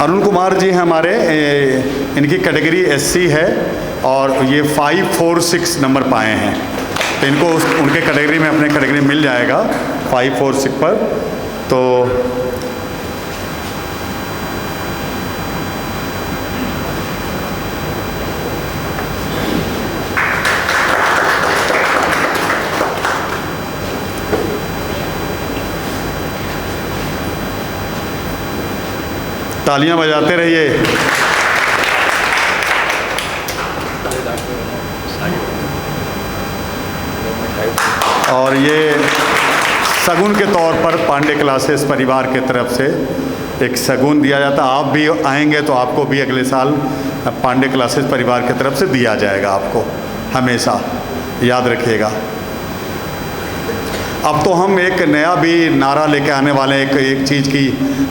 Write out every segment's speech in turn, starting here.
अरुण कुमार जी हमारे, इनकी category SC है और ये 546 नंबर पाए हैं, तो इनको उनके कैटेगरी में अपने कैटेगरी मिल जाएगा 546 पर। तो तालियां बजाते रहिए। और ये शगुन के तौर पर पांडे क्लासेस परिवार के तरफ से एक शगुन दिया जाता है। आप भी आएंगे तो आपको भी अगले साल पांडे क्लासेस परिवार की तरफ से दिया जाएगा, आपको हमेशा याद रखिएगा। अब तो हम एक नया भी नारा लेके आने वाले हैं, एक चीज़ की,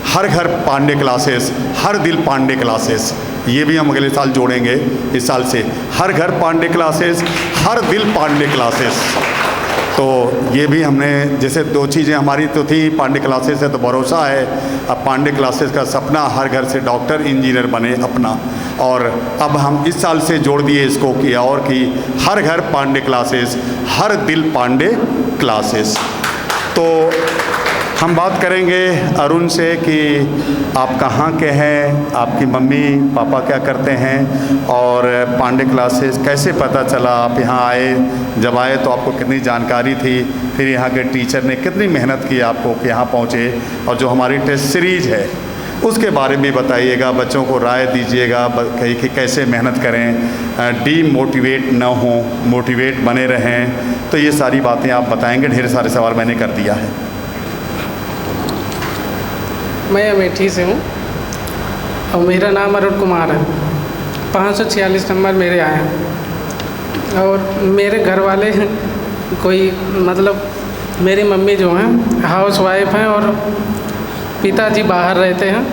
हर घर पांडे क्लासेस, हर दिल पांडे क्लासेस। ये भी हम अगले साल जोड़ेंगे इस साल से, हर घर पांडे क्लासेस, हर दिल पांडे क्लासेस। तो ये भी हमने, जैसे दो चीज़ें हमारी तो थी, पांडे क्लासेस है तो भरोसा है, अब पांडे क्लासेस का सपना हर घर से डॉक्टर इंजीनियर बने अपना, और अब हम इस साल से जोड़ दिए इसको किया और कि हर घर पांडे क्लासेस, हर दिल पांडे क्लासेस। तो हम बात करेंगे अरुण से कि आप कहाँ के हैं, आपकी मम्मी पापा क्या करते हैं, और पांडे क्लासेस कैसे पता चला, आप यहाँ आए, जब आए तो आपको कितनी जानकारी थी, फिर यहाँ के टीचर ने कितनी मेहनत की आपको कि यहाँ पहुँचे, और जो हमारी टेस्ट सीरीज है उसके बारे में बताइएगा, बच्चों को राय दीजिएगा कि कैसे मेहनत करें, डीमोटिवेट न हो, मोटिवेट बने रहें। तो ये सारी बातें आप बताएंगे। ढेर सारे सवाल मैंने कर दिया है। मैं अमेठी से हूँ और मेरा नाम अरुण कुमार है। 546 नंबर मेरे आए हैं, और मेरे घर वाले कोई मतलब मेरी मम्मी जो हैं हाउस वाइफ हैं और पिताजी बाहर रहते हैं,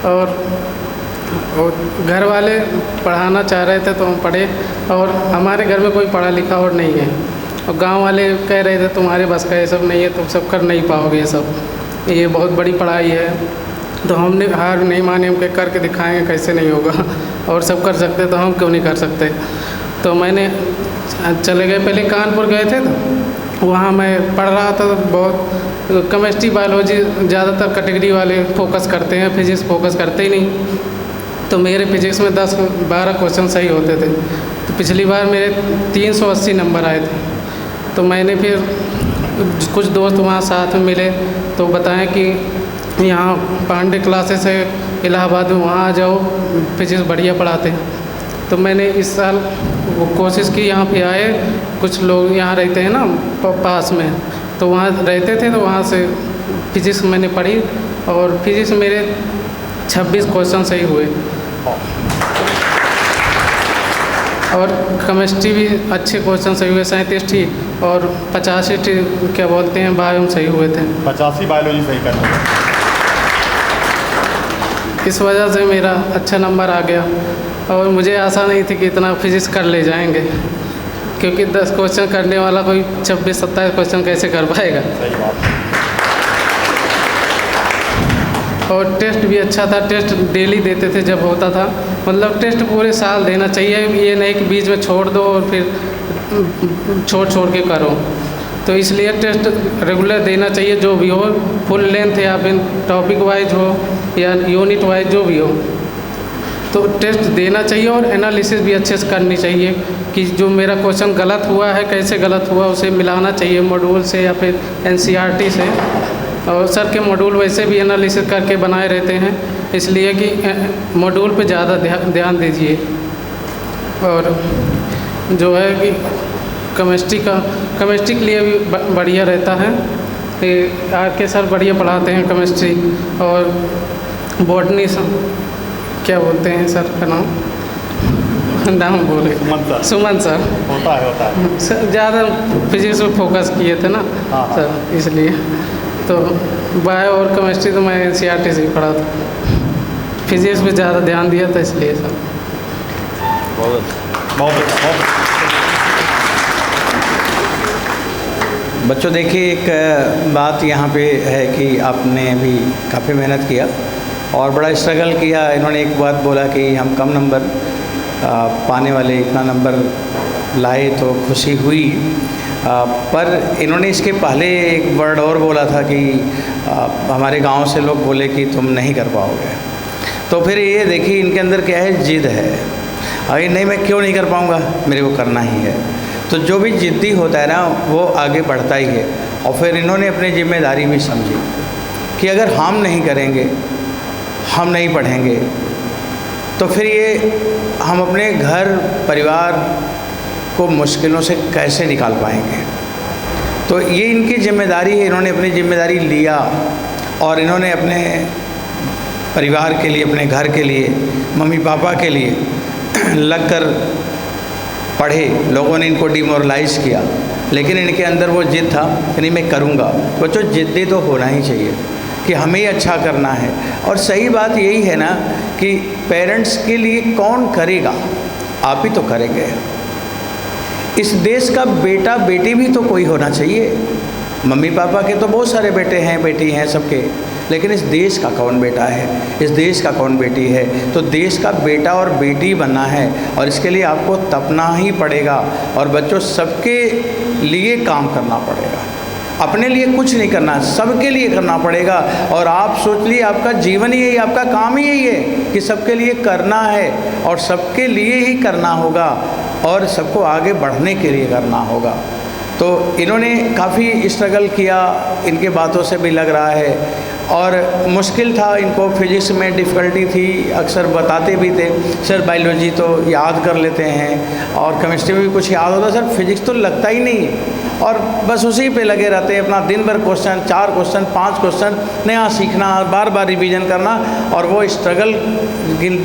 और घर वाले पढ़ाना चाह रहे थे तो हम पढ़े, और हमारे घर में कोई पढ़ा लिखा और नहीं है, और गांव वाले कह रहे थे तुम्हारे बस का ये सब नहीं है, तुम सब कर नहीं पाओगे, ये सब ये बहुत बड़ी पढ़ाई है। तो हमने हार नहीं माने, हम करके दिखाएंगे कैसे नहीं होगा, और सब कर सकते तो हम क्यों नहीं कर सकते। तो मैंने चले गए, पहले कानपुर गए थे तो वहाँ मैं पढ़ रहा था, तो बहुत केमिस्ट्री बायोलॉजी ज़्यादातर कैटेगरी वाले फोकस करते हैं, फिजिक्स फोकस करते ही नहीं। तो मेरे फिजिक्स में 10-12 क्वेश्चन सही होते थे। तो पिछली बार मेरे 380 नंबर आए थे। तो मैंने फिर कुछ दोस्त वहाँ साथ में मिले तो बताएं कि यहाँ पांडे क्लासेस है इलाहाबाद में, वहाँ आ जाओ, फिजिक्स बढ़िया पढ़ाते हैं। तो मैंने इस साल वो कोशिश की, यहाँ पे आए, कुछ लोग यहाँ रहते हैं ना पास में, तो वहाँ रहते थे, तो वहाँ से फिजिक्स मैंने पढ़ी, और फिजिक्स मेरे 26 क्वेश्चन सही हुए, और केमिस्ट्री भी अच्छे क्वेश्चन सही हुए 37 ठीक, और 85 क्या बोलते हैं बायो सही हुए थे। 85 बायोलॉजी सही करते हैं। इस वजह से मेरा अच्छा नंबर आ गया, और मुझे आशा नहीं थी कि इतना फिजिक्स कर ले जाएंगे, क्योंकि 10 क्वेश्चन करने वाला कोई 26-27 क्वेश्चन कैसे कर पाएगा। सही बात। और टेस्ट भी अच्छा था, टेस्ट डेली देते थे जब होता था, मतलब टेस्ट पूरे साल देना चाहिए, ये नहीं कि बीच में छोड़ दो और फिर छोड़ के करो। तो इसलिए टेस्ट रेगुलर देना चाहिए, जो भी हो, फुल लेंथ या फिर टॉपिक वाइज हो या यूनिट वाइज जो भी हो, तो टेस्ट देना चाहिए, और एनालिसिस भी अच्छे से करनी चाहिए कि जो मेरा क्वेश्चन गलत हुआ है, कैसे गलत हुआ, उसे मिलाना चाहिए मॉड्यूल से या फिर एनसीईआरटी से। और सर के मॉड्यूल वैसे भी एनालिसिस करके बनाए रहते हैं, इसलिए कि मॉड्यूल पे ज़्यादा ध्यान दीजिए। और जो है कि केमिस्ट्री के लिए भी बढ़िया रहता है, आर के सर बढ़िया पढ़ाते हैं केमिस्ट्री, और बॉटनी क्या बोलते हैं सर का नाम बोले, सुमन सर। होता है सर ज़्यादा फिजिक्स में फोकस किए थे ना। हाँ। सर इसलिए तो बायो और केमिस्ट्री तो मैं NCERT से ही पढ़ा था, फिजिक्स पे ज़्यादा ध्यान दिया था इसलिए सर। बहुत अच्छा, बहुत अच्छा, बहुत अच्छा। बच्चों देखिए, एक बात यहाँ पे है कि आपने भी काफ़ी मेहनत किया और बड़ा स्ट्रगल किया। इन्होंने एक बात बोला कि हम कम नंबर पाने वाले इतना नंबर लाए तो खुशी हुई, पर इन्होंने इसके पहले एक वर्ड और बोला था कि हमारे गांव से लोग बोले कि तुम नहीं कर पाओगे। तो फिर ये देखिए इनके अंदर क्या है, जिद है। अरे नहीं, मैं क्यों नहीं कर पाऊँगा, मेरे को करना ही है। तो जो भी जिद्दी होता है ना, वो आगे बढ़ता ही है। और फिर इन्होंने अपनी जिम्मेदारी भी समझी कि अगर हम नहीं करेंगे, हम नहीं पढ़ेंगे, तो फिर ये हम अपने घर परिवार को मुश्किलों से कैसे निकाल पाएंगे। तो ये इनकी जिम्मेदारी है, इन्होंने अपनी जिम्मेदारी लिया और इन्होंने अपने परिवार के लिए, अपने घर के लिए, मम्मी पापा के लिए लगकर पढ़े। लोगों ने इनको डिमोरलाइज़ किया, लेकिन इनके अंदर वो जिद था कि नहीं मैं करूँगा। बच्चों जिद्दी तो होना ही चाहिए कि हमें ही अच्छा करना है। और सही बात यही है ना कि पेरेंट्स के लिए कौन करेगा, आप ही तो करेंगे। इस देश का बेटा बेटी भी तो कोई होना चाहिए। मम्मी पापा के तो बहुत सारे बेटे हैं, बेटी हैं सबके, लेकिन इस देश का कौन बेटा है, इस देश का कौन बेटी है। तो देश का बेटा और बेटी बनना है और इसके लिए आपको तपना ही पड़ेगा। और बच्चों सबके लिए काम करना पड़ेगा, अपने लिए कुछ नहीं करना, सबके लिए करना पड़ेगा। और आप सोच लिए आपका जीवन ही यही, आपका काम ही यही है कि सबके लिए करना है और सबके लिए ही करना होगा और सबको आगे बढ़ने के लिए करना होगा। तो इन्होंने काफ़ी स्ट्रगल किया, इनके बातों से भी लग रहा है। और मुश्किल था, इनको फिजिक्स में डिफ़िकल्टी थी, अक्सर बताते भी थे सर बायोलॉजी तो याद कर लेते हैं और केमिस्ट्री में भी कुछ याद होता, सर फिजिक्स तो लगता ही नहीं है। और बस उसी पे लगे रहते हैं, अपना दिन भर क्वेश्चन, 4 क्वेश्चन 5 क्वेश्चन नया सीखना, बार बार रिवीजन करना। और वो स्ट्रगल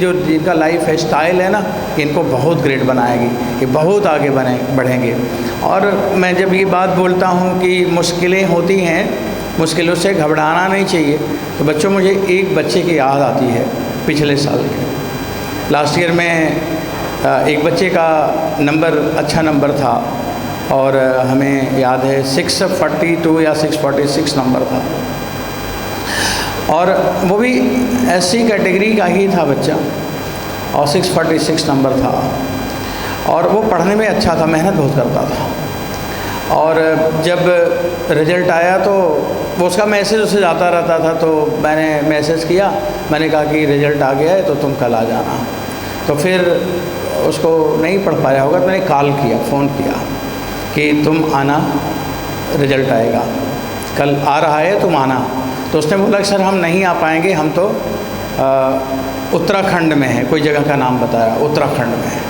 जो जिनका लाइफ है, स्टाइल है ना, इनको बहुत ग्रेट बनाएगी, ये बहुत आगे बढ़ेंगे। और मैं जब ये बात बोलता हूँ कि मुश्किलें होती हैं, मुश्किलों से घबराना नहीं चाहिए, तो बच्चों मुझे एक बच्चे की याद आती है पिछले साल के लास्ट ईयर में। एक बच्चे का नंबर अच्छा नंबर था और हमें याद है 642 या 646 नंबर था, और वो भी SC कैटेगरी का ही था बच्चा और 646 नंबर था। और वो पढ़ने में अच्छा था, मेहनत बहुत करता था। और जब रिज़ल्ट आया तो वो उसका मैसेज उसे आता रहता था, तो मैंने मैसेज किया, मैंने कहा कि रिज़ल्ट आ गया है तो तुम कल आ जाना। तो फिर उसको नहीं पढ़ पाया होगा, तो मैंने कॉल किया, फ़ोन किया कि तुम आना, रिज़ल्ट आएगा, कल आ रहा है तुम आना। तो उसने बोला कि सर हम नहीं आ पाएंगे, हम तो उत्तराखंड में है, कोई जगह का नाम बताया, उत्तराखंड में है,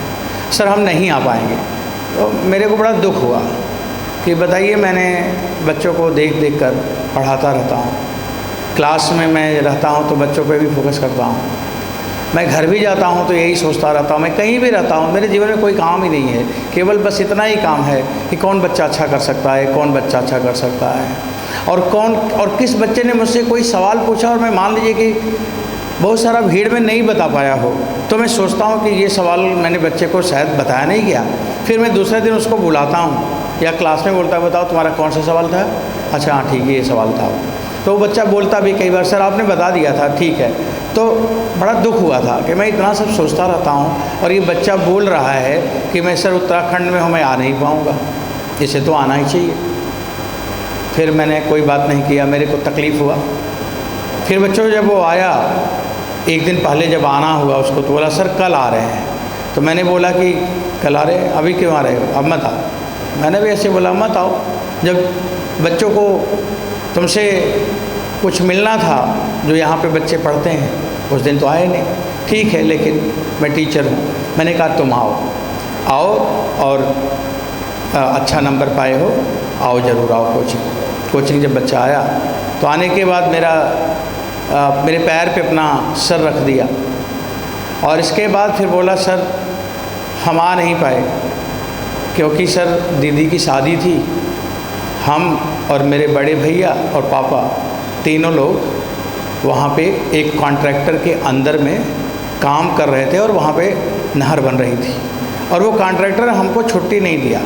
सर हम नहीं आ पाएंगे। तो मेरे को बड़ा दुख हुआ कि बताइए, मैंने बच्चों को देख देख कर पढ़ाता रहता हूँ, क्लास में मैं रहता हूँ तो बच्चों पे भी फोकस करता हूँ, मैं घर भी जाता हूँ तो यही सोचता रहता हूँ, मैं कहीं भी रहता हूँ, मेरे जीवन में कोई काम ही नहीं है, केवल बस इतना ही काम है कि कौन बच्चा अच्छा कर सकता है, कौन बच्चा अच्छा कर सकता है, और किस बच्चे ने मुझसे कोई सवाल पूछा और मैं मान लीजिए कि बहुत सारा भीड़ में नहीं बता पाया हो, तो मैं सोचता हूँ कि ये सवाल मैंने बच्चे को शायद बताया नहीं गया। फिर मैं दूसरे दिन उसको बुलाता हूँ या क्लास में बोलता है, बताओ तुम्हारा कौन सा सवाल था, अच्छा हाँ ठीक है ये सवाल था। तो वो बच्चा बोलता भी कई बार, सर आपने बता दिया था, ठीक है। तो बड़ा दुख हुआ था कि मैं इतना सब सोचता रहता हूँ और ये बच्चा बोल रहा है कि मैं सर उत्तराखंड में हूँ, मैं आ नहीं पाऊँगा, इसे तो आना ही चाहिए। फिर मैंने कोई बात नहीं किया, मेरे को तकलीफ़ हुआ। फिर बच्चों जब वो आया, एक दिन पहले जब आना हुआ उसको, तो बोला सर कल आ रहे हैं। तो मैंने बोला कि कल आ रहे हैं, अभी क्यों आ रहे हो, अब मत आओ। मैंने भी ऐसे बोला मत आओ, जब बच्चों को तुमसे कुछ मिलना था जो यहाँ पे बच्चे पढ़ते हैं, उस दिन तो आए नहीं, ठीक है लेकिन मैं टीचर हूँ। मैंने कहा तुम आओ और अच्छा नंबर पाए हो, आओ ज़रूर आओ कोचिंग। जब बच्चा आया तो आने के बाद मेरे पैर पे अपना सर रख दिया और इसके बाद फिर बोला सर हम आ नहीं पाए क्योंकि सर दीदी की शादी थी, हम और मेरे बड़े भैया और पापा तीनों लोग वहाँ पे एक कॉन्ट्रैक्टर के अंदर में काम कर रहे थे और वहाँ पे नहर बन रही थी और वो कॉन्ट्रैक्टर हमको छुट्टी नहीं दिया,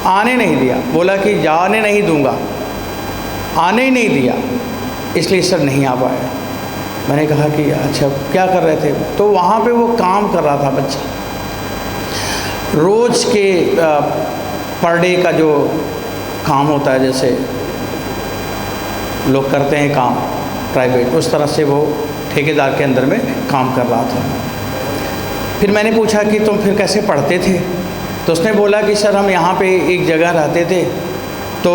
आने नहीं दिया, बोला कि जाने नहीं दूंगा, आने ही नहीं दिया, इसलिए सर नहीं आ पाया। मैंने कहा कि अच्छा क्या कर रहे थे? तो वहाँ पे वो काम कर रहा था बच्चा, रोज़ के पर डे का जो काम होता है, जैसे लोग करते हैं काम प्राइवेट, उस तरह से वो ठेकेदार के अंदर में काम कर रहा था। फिर मैंने पूछा कि तुम फिर कैसे पढ़ते थे? तो उसने बोला कि सर हम यहाँ पे एक जगह रहते थे तो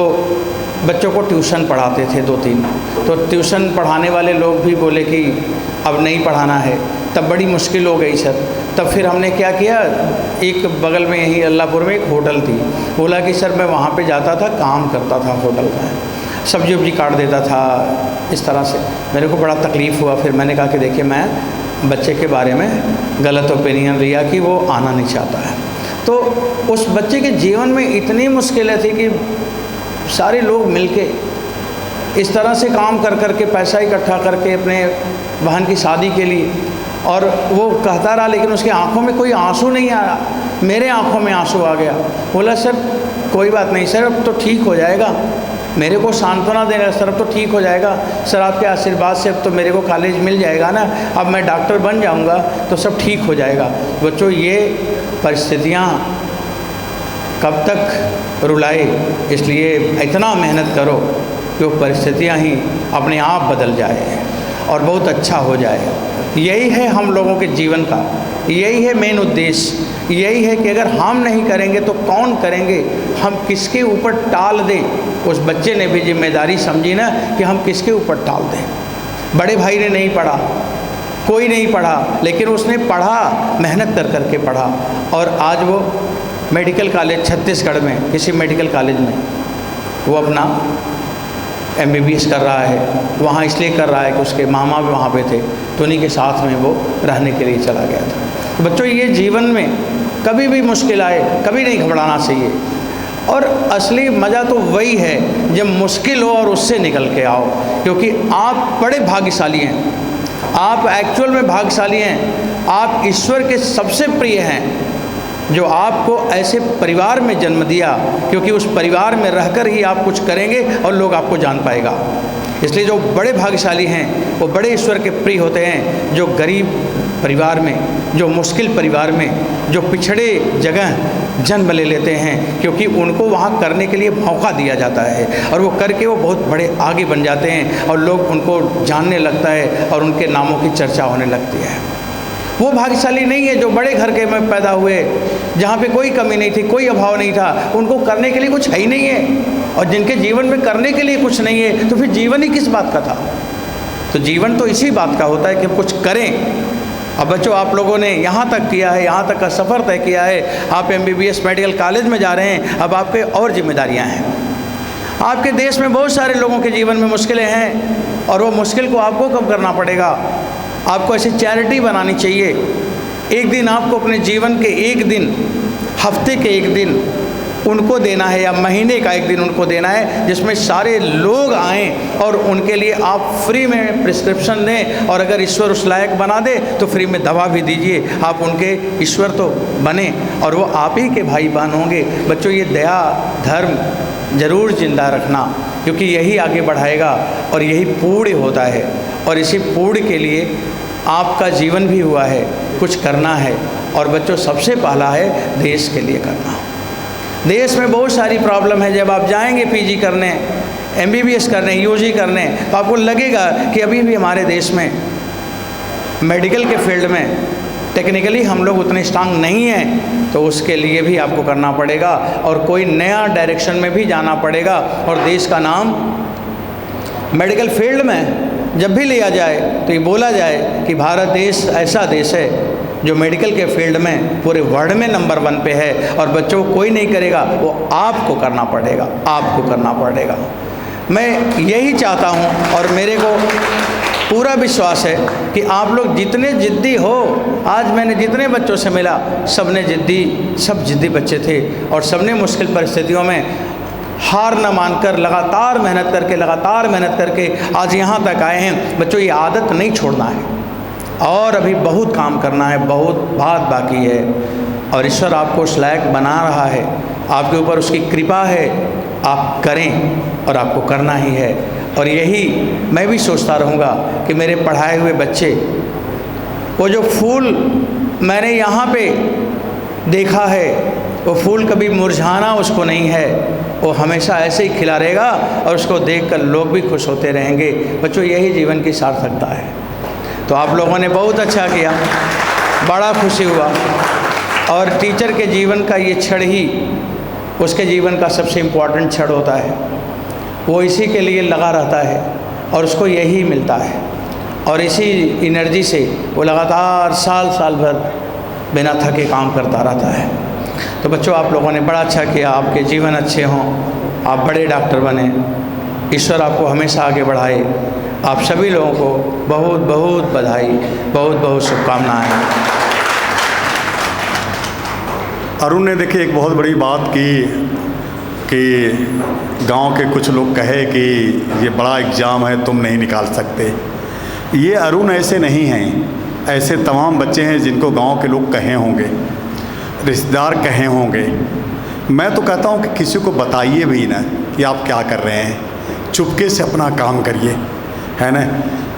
बच्चों को ट्यूशन पढ़ाते थे 2-3, तो ट्यूशन पढ़ाने वाले लोग भी बोले कि अब नहीं पढ़ाना है, तब बड़ी मुश्किल हो गई सर। तब फिर हमने क्या किया, एक बगल में यहीं अल्लाहपुर में एक होटल थी, बोला कि सर मैं वहाँ पे जाता था, काम करता था होटल का, सब्जी वब्जी काट देता था, इस तरह से मेरे को बड़ा तकलीफ़ हुआ। फिर मैंने कहा कि देखिए मैं बच्चे के बारे में गलत ओपिनियन लिया कि वो आना नहीं चाहता है। तो उस बच्चे के जीवन में इतनी मुश्किलें थी कि सारे लोग मिलके इस तरह से काम कर कर के पैसा इकट्ठा करके अपने बहन की शादी के लिए, और वो कहता रहा लेकिन उसकी आंखों में कोई आंसू नहीं आया। मेरे आंखों में आंसू आ गया। बोला सर कोई बात नहीं सर, अब तो ठीक हो जाएगा। मेरे को सांत्वना देने, सर अब तो ठीक हो जाएगा, सर आपके आशीर्वाद से अब तो मेरे को कॉलेज मिल जाएगा ना, अब मैं डॉक्टर बन जाऊंगा तो सब ठीक हो जाएगा। बच्चों ये परिस्थितियाँ कब तक रुलाए, इसलिए इतना मेहनत करो कि वो परिस्थितियाँ ही अपने आप बदल जाए और बहुत अच्छा हो जाए। यही है हम लोगों के जीवन का, यही है मेन उद्देश्य, यही है कि अगर हम नहीं करेंगे तो कौन करेंगे, हम किसके ऊपर टाल दें। उस बच्चे ने भी जिम्मेदारी समझी ना कि हम किसके ऊपर टाल दें। बड़े भाई ने नहीं पढ़ा, कोई नहीं पढ़ा, लेकिन उसने पढ़ा, मेहनत कर करके पढ़ा, और आज वो मेडिकल कॉलेज छत्तीसगढ़ में किसी मेडिकल कॉलेज में वो अपना MBBS कर रहा है। वहाँ इसलिए कर रहा है कि उसके मामा भी वहाँ पे थे, तो उन्हीं के साथ में वो रहने के लिए चला गया था। तो बच्चों ये जीवन में कभी भी मुश्किल आए कभी नहीं घबराना चाहिए, और असली मज़ा तो वही है जब मुश्किल हो और उससे निकल के आओ, क्योंकि आप बड़े भाग्यशाली हैं, आप एक्चुअल में भाग्यशाली हैं। आप ईश्वर के सबसे प्रिय हैं जो आपको ऐसे परिवार में जन्म दिया, क्योंकि उस परिवार में रहकर ही आप कुछ करेंगे और लोग आपको जान पाएगा। इसलिए जो बड़े भाग्यशाली हैं वो बड़े ईश्वर के प्रिय होते हैं, जो गरीब परिवार में, जो मुश्किल परिवार में, जो पिछड़े जगह जन्म ले लेते हैं, क्योंकि उनको वहाँ करने के लिए मौका दिया जाता है और वो करके वो बहुत बड़े आगे बन जाते हैं और लोग उनको जानने लगता है और उनके नामों की चर्चा होने लगती है। वो भाग्यशाली नहीं है जो बड़े घर के में पैदा हुए, जहाँ पे कोई कमी नहीं थी, कोई अभाव नहीं था, उनको करने के लिए कुछ है ही नहीं है, और जिनके जीवन में करने के लिए कुछ नहीं है तो फिर जीवन ही किस बात का था। तो जीवन तो इसी बात का होता है कि कुछ करें। अब बच्चों आप लोगों ने यहाँ तक किया है, यहाँ तक का सफ़र तय किया है, आप MBBS मेडिकल कॉलेज में जा रहे हैं, अब आपके और जिम्मेदारियाँ हैं। आपके देश में बहुत सारे लोगों के जीवन में मुश्किलें हैं और वो मुश्किल को आपको कम करना पड़ेगा। आपको ऐसी चैरिटी बनानी चाहिए। एक दिन आपको अपने जीवन के एक दिन, हफ्ते के एक दिन उनको देना है, या महीने का एक दिन उनको देना है, जिसमें सारे लोग आएं और उनके लिए आप फ्री में प्रिस्क्रिप्शन दें, और अगर ईश्वर उस लायक बना दे तो फ्री में दवा भी दीजिए। आप उनके ईश्वर तो बने और वो आप ही के भाई बहन होंगे। बच्चों ये दया धर्म ज़रूर जिंदा रखना, क्योंकि यही आगे बढ़ाएगा और यही पूर्ण होता है, और इसी पूर्ण के लिए आपका जीवन भी हुआ है, कुछ करना है। और बच्चों सबसे पहला है देश के लिए करना। देश में बहुत सारी प्रॉब्लम है। जब आप जाएंगे PG करने, MBBS करने, UG करने, तो आपको लगेगा कि अभी भी हमारे देश में मेडिकल के फील्ड में टेक्निकली हम लोग उतने स्ट्रांग नहीं हैं, तो उसके लिए भी आपको करना पड़ेगा और कोई नया डायरेक्शन में भी जाना पड़ेगा। और देश का नाम मेडिकल फील्ड में जब भी लिया जाए तो ये बोला जाए कि भारत देश ऐसा देश है जो मेडिकल के फील्ड में पूरे वर्ल्ड में नंबर 1 पे है। और बच्चों कोई नहीं करेगा, वो आपको करना पड़ेगा, आपको करना पड़ेगा। मैं यही चाहता हूँ और मेरे को पूरा विश्वास है कि आप लोग जितने ज़िद्दी हो, आज मैंने जितने बच्चों से मिला सब जिद्दी बच्चे थे और सब ने मुश्किल परिस्थितियों में हार न मानकर लगातार मेहनत करके आज यहाँ तक आए हैं। बच्चों, ये आदत नहीं छोड़ना है और अभी बहुत काम करना है, बहुत बात बाकी है और ईश्वर आपको उस लायक बना रहा है, आपके ऊपर उसकी कृपा है, आप करें और आपको करना ही है। और यही मैं भी सोचता रहूँगा कि मेरे पढ़ाए हुए बच्चे, वो जो फूल मैंने यहाँ पे देखा है, वो फूल कभी मुरझाना उसको नहीं है, वो हमेशा ऐसे ही खिला रहेगा और उसको देखकर लोग भी खुश होते रहेंगे। बच्चों, यही जीवन की सार्थकता है। तो आप लोगों ने बहुत अच्छा किया, बड़ा खुशी हुआ। और टीचर के जीवन का ये क्षण ही उसके जीवन का सबसे इम्पोर्टेंट क्षण होता है। वो इसी के लिए लगा रहता है और उसको यही मिलता है और इसी एनर्जी से वो लगातार साल भर बिना थके काम करता रहता है। तो बच्चों, आप लोगों ने बड़ा अच्छा किया, आपके जीवन अच्छे हों, आप बड़े डॉक्टर बने, ईश्वर आपको हमेशा आगे बढ़ाए। आप सभी लोगों को बहुत बहुत बधाई, बहुत बहुत शुभकामनाएं। अरुण ने देखिए एक बहुत बड़ी बात की कि गांव के कुछ लोग कहे कि ये बड़ा एग्ज़ाम है, तुम नहीं निकाल सकते। ये अरुण ऐसे नहीं हैं, ऐसे तमाम बच्चे हैं जिनको गांव के लोग कहे होंगे, रिश्तेदार कहे होंगे। मैं तो कहता हूँ कि किसी को बताइए भी ना कि आप क्या कर रहे हैं, चुपके से अपना काम करिए, है ना,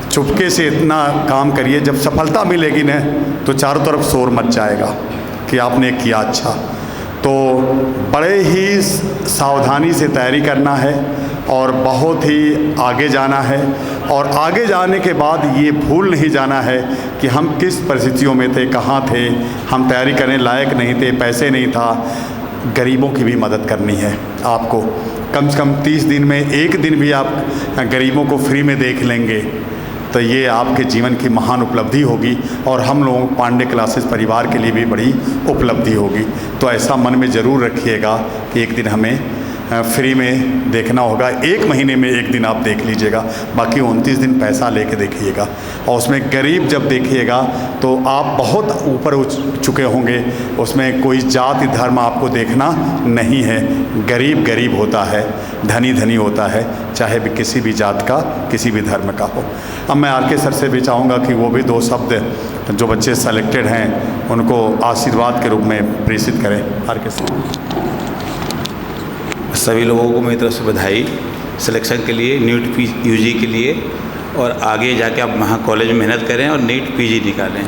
चुपके से इतना काम करिए। जब सफलता मिलेगी ना तो चारों तरफ शोर मच जाएगा कि आपने किया अच्छा। तो बड़े ही सावधानी से तैयारी करना है और बहुत ही आगे जाना है और आगे जाने के बाद ये भूल नहीं जाना है कि हम किस परिस्थितियों में थे, कहाँ थे, हम तैयारी करने लायक नहीं थे, पैसे नहीं था। गरीबों की भी मदद करनी है आपको। कम से कम 30 दिन में एक दिन भी आप गरीबों को फ्री में देख लेंगे तो ये आपके जीवन की महान उपलब्धि होगी और हम लोगों पांडे क्लासेस परिवार के लिए भी बड़ी उपलब्धि होगी। तो ऐसा मन में ज़रूर रखिएगा कि एक दिन हमें फ्री में देखना होगा। 1 महीने में 1 दिन आप देख लीजिएगा, बाकी 29 दिन पैसा लेके देखिएगा। और उसमें गरीब जब देखिएगा तो आप बहुत ऊपर उठ चुके होंगे, उसमें कोई जाति धर्म आपको देखना नहीं है। गरीब गरीब होता है, धनी धनी होता है, चाहे भी किसी भी जात का, किसी भी धर्म का हो। अब मैं आर के सर से भी चाहूँगा कि वो भी 2 शब्द जो बच्चे सेलेक्टेड हैं उनको आशीर्वाद के रूप में प्रेषित करें। आर के सर। सभी लोगों को मेरी तरफ से बधाई सिलेक्शन के लिए, नीट यूजी के लिए, और आगे जाके आप वहाँ कॉलेज में मेहनत करें और नीट पीजी निकालें।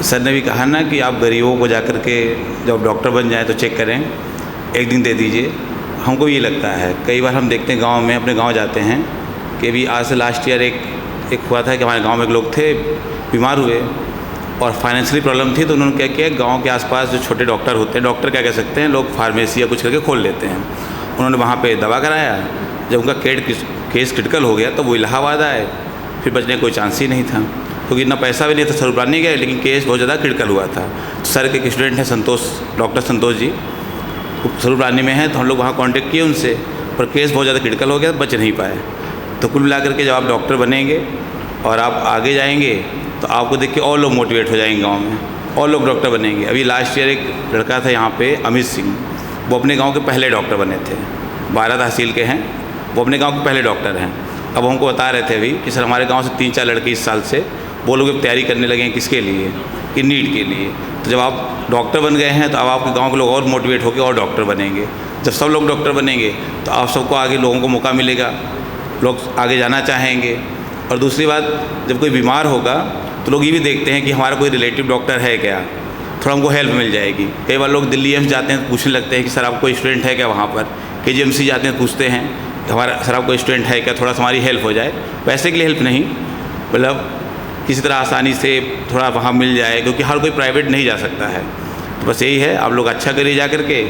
सर ने भी कहा ना कि आप गरीबों को जा कर के जब डॉक्टर बन जाए तो चेक करें, एक दिन दे दीजिए। हमको ये लगता है, कई बार हम देखते हैं गांव में, अपने गांव जाते हैं कि अभी आज से लास्ट ईयर एक हुआ था कि हमारे गाँव में एक लोग थे, बीमार हुए और फाइनेंशियली प्रॉब्लम थी। तो उन्होंने क्या किया, गांव के आसपास जो छोटे डॉक्टर होते हैं, डॉक्टर क्या कह सकते हैं, लोग फार्मेसी या कुछ करके खोल लेते हैं। उन्होंने वहाँ पे दवा कराया, जब उनका केस क्रिटिकल हो गया तो वो इलाहाबाद आए, फिर बचने का कोई चांस ही नहीं था क्योंकि इतना पैसा भी नहीं था, स्वरूप नहीं गए, लेकिन केस बहुत ज़्यादा क्रिटिकल हुआ था। सर के एक स्टूडेंट हैं संतोष, डॉक्टर संतोष जी, स्वरूप रानी में हैं, तो हम लोग वहाँ कॉन्टेक्ट किए उनसे, पर केस बहुत ज़्यादा क्रिटिकल हो गया, बच नहीं पाए। तो कुल मिला करके जब आप डॉक्टर बनेंगे और आप आगे जाएंगे तो आपको देख के और लोग मोटिवेट हो जाएंगे गाँव में, और लोग डॉक्टर बनेंगे। अभी लास्ट ईयर एक लड़का था यहाँ पे, अमित सिंह, वो अपने गांव के पहले डॉक्टर बने थे, 12 तहसील के हैं, वो अपने गांव के पहले डॉक्टर हैं। अब हमको बता रहे थे अभी कि सर हमारे गांव से 3-4 लड़के इस साल से वो लोग तैयारी करने लगे हैं, किसके लिए, कि नीट के लिए। तो जब आप डॉक्टर बन गए हैं तो अब आपके गांव के लोग और मोटिवेट होकर और डॉक्टर बनेंगे। जब सब लोग डॉक्टर बनेंगे तो आप सबको आगे लोगों को मौका मिलेगा, लोग आगे जाना चाहेंगे। और दूसरी बात, जब कोई बीमार होगा तो लोग ये भी देखते हैं कि हमारा कोई रिलेटिव डॉक्टर है क्या, थोड़ा हमको हेल्प मिल जाएगी। कई बार लोग दिल्ली एम्स जाते हैं तो पूछने लगते हैं कि सर आपको कोई स्टूडेंट है क्या वहाँ पर, KGMC जाते हैं पूछते हैं हमारा सर आपको स्टूडेंट है क्या, थोड़ा सा हमारी हेल्प हो जाए। पैसे के लिए हेल्प नहीं, मतलब किसी तरह आसानी से थोड़ा वहाँ मिल जाए, क्योंकि हर कोई प्राइवेट नहीं जा सकता है। तो बस यही है, आप लोग अच्छा करिए जा करके,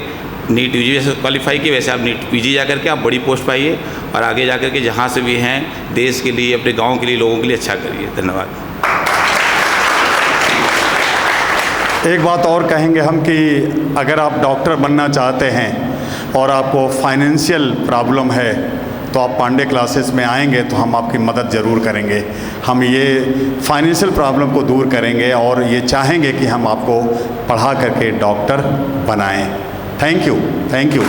नीट यूजी जैसे क्वालिफाई किए वैसे आप नीट पीजी जा करके आप बड़ी पोस्ट पाइए और आगे जा करके जहाँ से भी हैं देश के लिए, अपने गाँव के लिए, लोगों के लिए अच्छा करिए। धन्यवाद। एक बात और कहेंगे हम कि अगर आप डॉक्टर बनना चाहते हैं और आपको फाइनेंशियल प्रॉब्लम है तो आप पांडे क्लासेस में आएंगे तो हम आपकी मदद ज़रूर करेंगे। हम ये फाइनेंशियल प्रॉब्लम को दूर करेंगे और ये चाहेंगे कि हम आपको पढ़ा करके डॉक्टर बनाएं। Thank you.